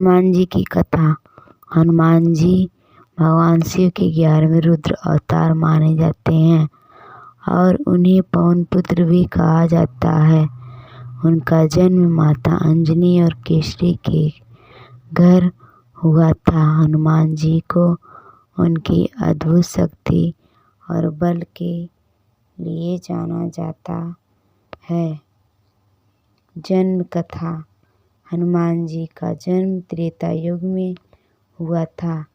हनुमान जी की कथा। हनुमान जी भगवान शिव के 11वें रुद्र अवतार माने जाते हैं और उन्हें पवन पुत्र भी कहा जाता है। उनका जन्म माता अंजनी और केसरी के घर हुआ था। हनुमान जी को उनकी अद्भुत शक्ति और बल के लिए जाना जाता है। जन्म कथा। हनुमान जी का जन्म त्रेता युग में हुआ था।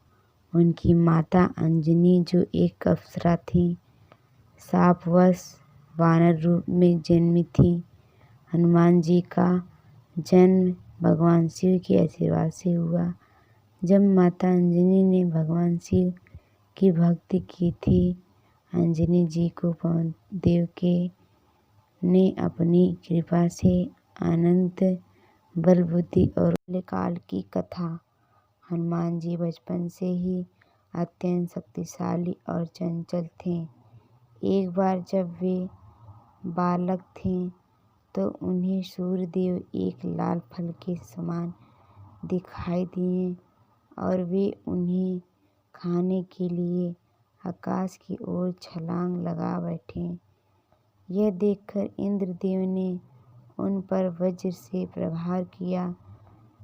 उनकी माता अंजनी जो एक अप्सरा थी, शापवश वानर रूप में जन्मी थी। हनुमान जी का जन्म भगवान शिव के आशीर्वाद से हुआ। जब माता अंजनी ने भगवान शिव की भक्ति की थी, अंजनी जी को पवन देव के ने अपनी कृपा से अनंत बल बुद्धि और काल की कथा। हनुमान जी बचपन से ही अत्यंत शक्तिशाली और चंचल थे। एक बार जब वे बालक थे तो उन्हें सूर्यदेव एक लाल फल के समान दिखाई दिए और वे उन्हें खाने के लिए आकाश की ओर छलांग लगा बैठे। यह देखकर इंद्रदेव ने उन पर वज्र से प्रहार किया,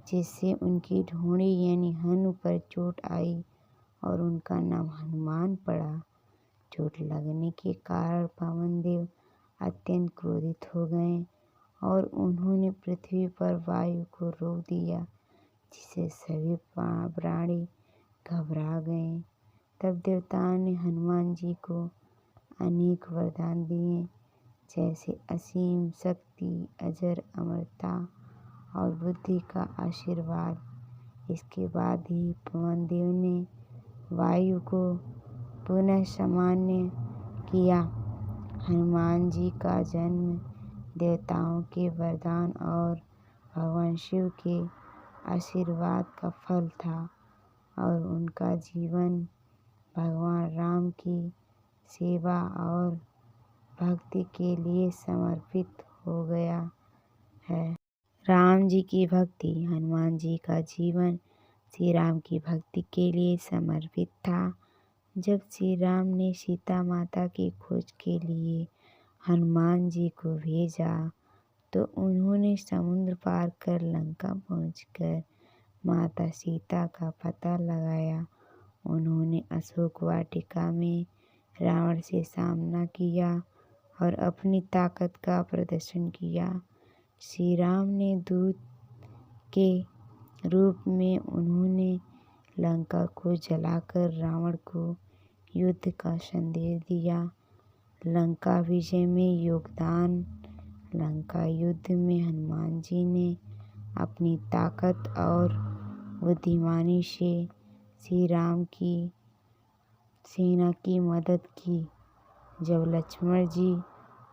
जिससे उनकी ठोड़ी यानी हनु पर चोट आई और उनका नाम हनुमान पड़ा। चोट लगने के कारण पवन देव अत्यंत क्रोधित हो गए और उन्होंने पृथ्वी पर वायु को रोक दिया, जिससे सभी प्राणी घबरा गए। तब देवताओं ने हनुमान जी को अनेक वरदान दिए, जैसे असीम शक्ति, अजर अमरता और बुद्धि का आशीर्वाद। इसके बाद ही पवन देव ने वायु को पुनः सामान्य किया। हनुमान जी का जन्म देवताओं के वरदान और भगवान शिव के आशीर्वाद का फल था और उनका जीवन भगवान राम की सेवा और भक्ति के लिए समर्पित हो गया है। राम जी की भक्ति। हनुमान जी का जीवन श्री राम की भक्ति के लिए समर्पित था। जब श्री राम ने सीता माता की खोज के लिए हनुमान जी को भेजा तो उन्होंने समुद्र पार कर लंका पहुंचकर माता सीता का पता लगाया। उन्होंने अशोक वाटिका में रावण से सामना किया और अपनी ताकत का प्रदर्शन किया। श्री राम ने दूत के रूप में उन्होंने लंका को जलाकर रावण को युद्ध का संदेश दिया। लंका विजय में योगदान। लंका युद्ध में हनुमान जी ने अपनी ताकत और बुद्धिमानी से श्री राम की सेना की मदद की। जब लक्ष्मण जी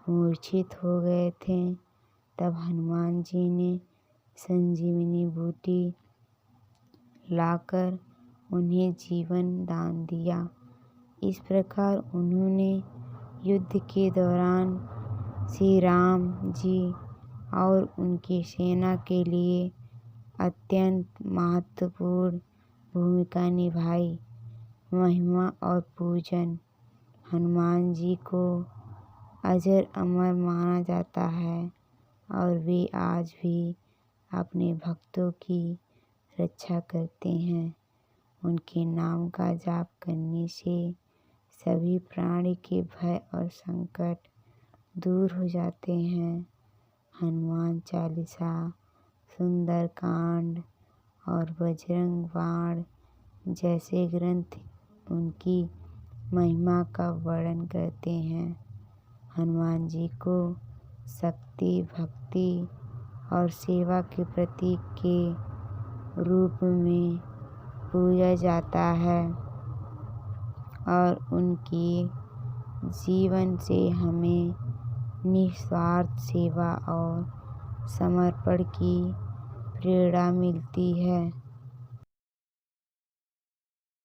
मूर्छित हो गए थे, तब हनुमान जी ने संजीवनी बूटी लाकर उन्हें जीवन दान दिया। इस प्रकार उन्होंने युद्ध के दौरान श्री राम जी और उनकी सेना के लिए अत्यंत महत्वपूर्ण भूमिका निभाई। महिमा और पूजन। हनुमान जी को अजर अमर माना जाता है और वे आज भी अपने भक्तों की रक्षा करते हैं। उनके नाम का जाप करने से सभी प्राणी के भय और संकट दूर हो जाते हैं। हनुमान चालीसा, सुंदरकांड और बजरंग बाण जैसे ग्रंथ उनकी महिमा का वर्णन करते हैं। हनुमान जी को शक्ति, भक्ति और सेवा के प्रतीक के रूप में पूजा जाता है और उनकी जीवन से हमें निस्वार्थ सेवा और समर्पण की प्रेरणा मिलती है।